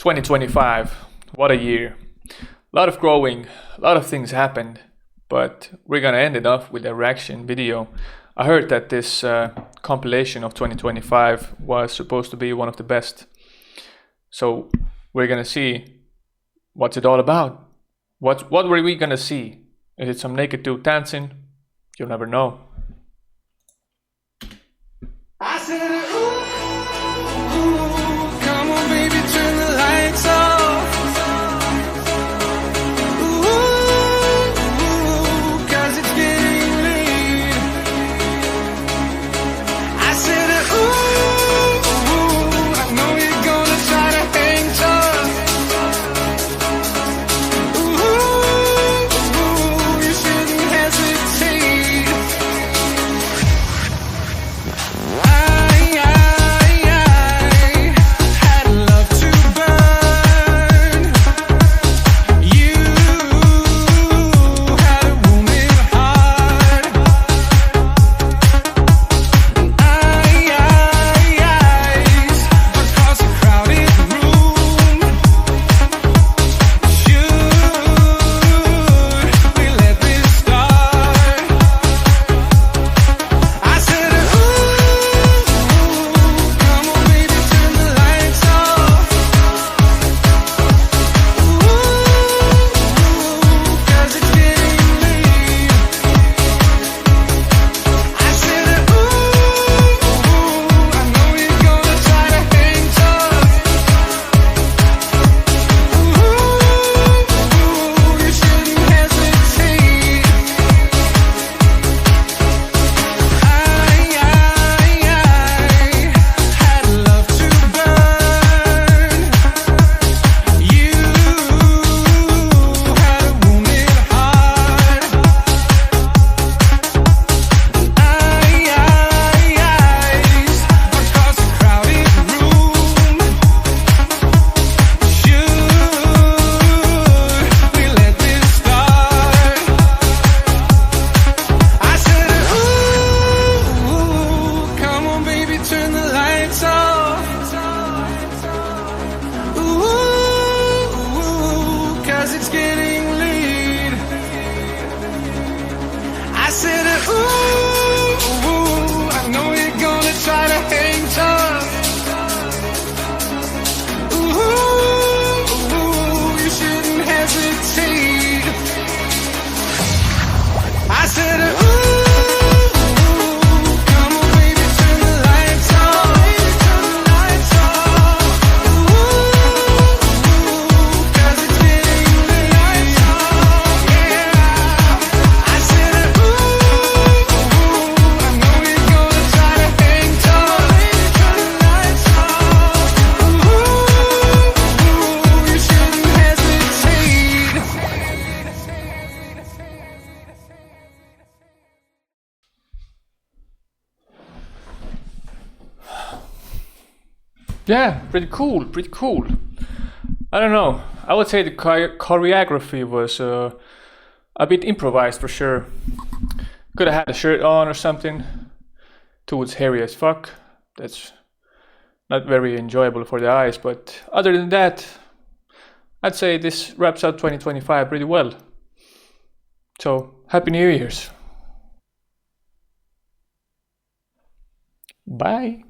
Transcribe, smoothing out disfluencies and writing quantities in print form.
2025, what a year. A lot of growing, a lot of things happened, but we're gonna end it off with a reaction video. I heard that this compilation of 2025 was supposed to be one of the best. So we're gonna see what's it all about. What were we gonna see? Is it some naked dude dancing? You'll never know. I said, ooh, come on baby, turn the lights off. Ooh, 'cause it's getting late. I said, ooh, I know you're gonna try to hang tough. Ooh, you shouldn't hesitate. It's getting late. I said, ooh, I know you're gonna try to hang tough. Ooh, you shouldn't hesitate. I said, ooh. Yeah, pretty cool, pretty cool. I don't know. I would say the choreography was a bit improvised for sure. Could have had a shirt on or something. Towards hairy as fuck. That's not very enjoyable for the eyes, but other than that, I'd say this wraps up 2025 pretty well. So, Happy New Year's. Bye.